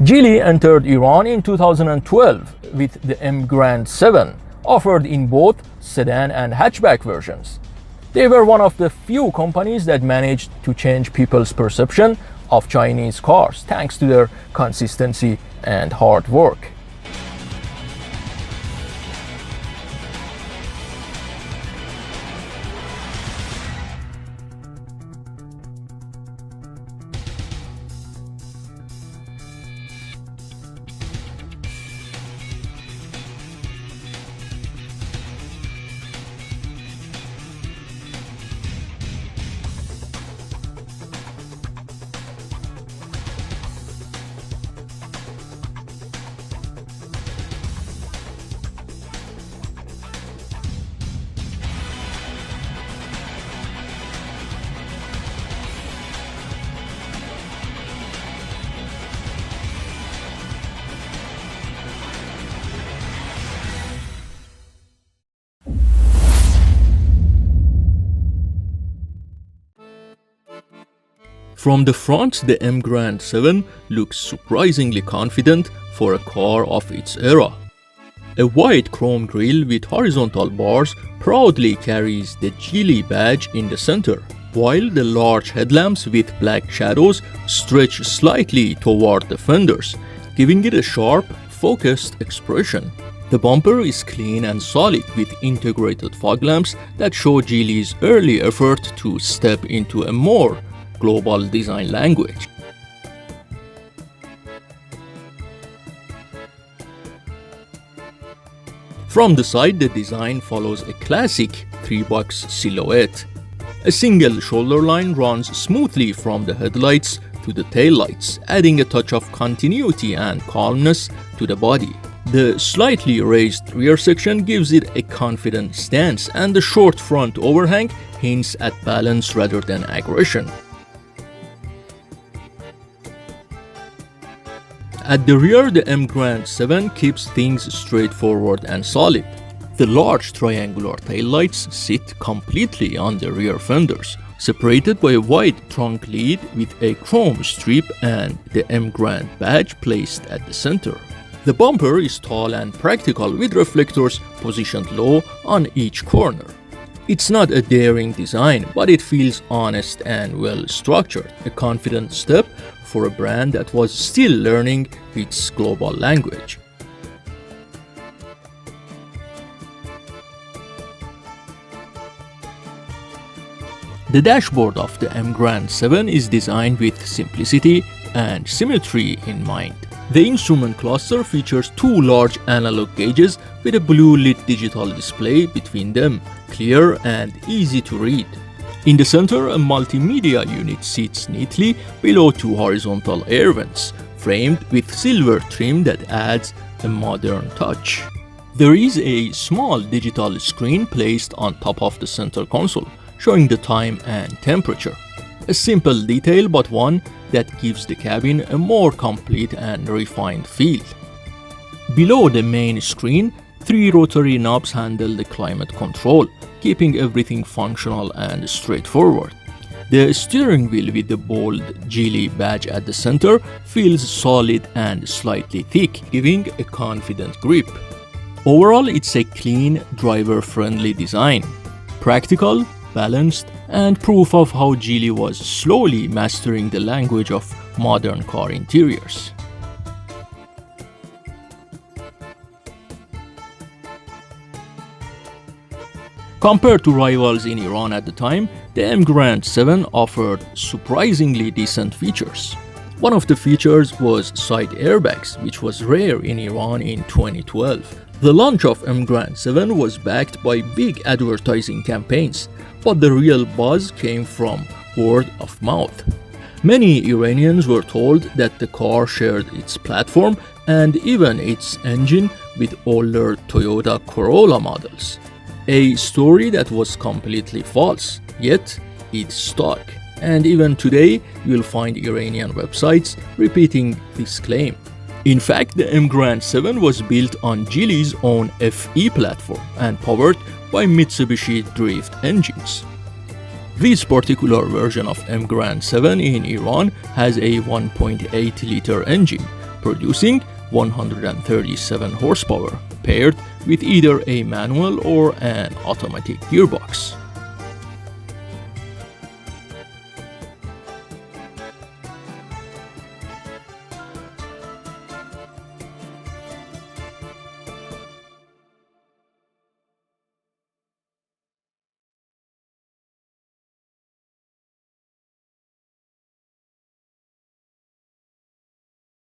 ʒəli entered Iran in 2012 with the EMGRAND7, offered in both sedan and hatchback versions. They were one of the few companies that managed to change people's perception of Chinese cars thanks to their consistency and hard work. From the front, the EMGRAND7 looks surprisingly confident for a car of its era. A white chrome grille with horizontal bars proudly carries the ʒəli badge in the center, while the large headlamps with black shadows stretch slightly toward the fenders, giving it a sharp, focused expression. The bumper is clean and solid with integrated fog lamps that show ʒəli's early effort to step into a more global design language. From the side, the design follows a classic 3-box silhouette. A single shoulder line runs smoothly from the headlights to the taillights, adding a touch of continuity and calmness to the body. The slightly raised rear section gives it a confident stance, and the short front overhang hints at balance rather than aggression. At the rear, the EMGRAND7 keeps things straightforward and solid. The large triangular taillights sit completely on the rear fenders, separated by a wide trunk lead with a chrome strip and the EMGRAND badge placed at the center. The bumper is tall and practical with reflectors positioned low on each corner. It's not a daring design, but it feels honest and well structured, a confident step for a brand that was still learning its global language. The dashboard of the EMGRAND7 is designed with simplicity and symmetry in mind. The instrument cluster features 2 large analog gauges with a blue lit digital display between them, clear and easy to read. In the center, a multimedia unit sits neatly below 2 horizontal air vents, framed with silver trim that adds a modern touch. There is a small digital screen placed on top of the center console, showing the time and temperature. A simple detail, but one that gives the cabin a more complete and refined feel. Below the main screen, 3 rotary knobs handle the climate control, keeping everything functional and straightforward. The steering wheel with the bold ʒəli badge at the center feels solid and slightly thick, giving a confident grip. Overall, it's a clean, driver-friendly design. Practical, balanced, and proof of how ʒəli was slowly mastering the language of modern car interiors. Compared to rivals in Iran at the time, the EMGRAND7 offered surprisingly decent features. One of the features was side airbags, which was rare in Iran in 2012. The launch of EMGRAND7 was backed by big advertising campaigns, but the real buzz came from word of mouth. Many Iranians were told that the car shared its platform and even its engine with older Toyota Corolla models. A story that was completely false, yet it stuck. And even today, you'll find Iranian websites repeating this claim. In fact, the EMGRAND7 was built on ʒəli's own FE platform and powered by Mitsubishi Drift engines. This particular version of EMGRAND7 in Iran has a 1.8-liter engine, producing 137 horsepower, paired with either a manual or an automatic gearbox.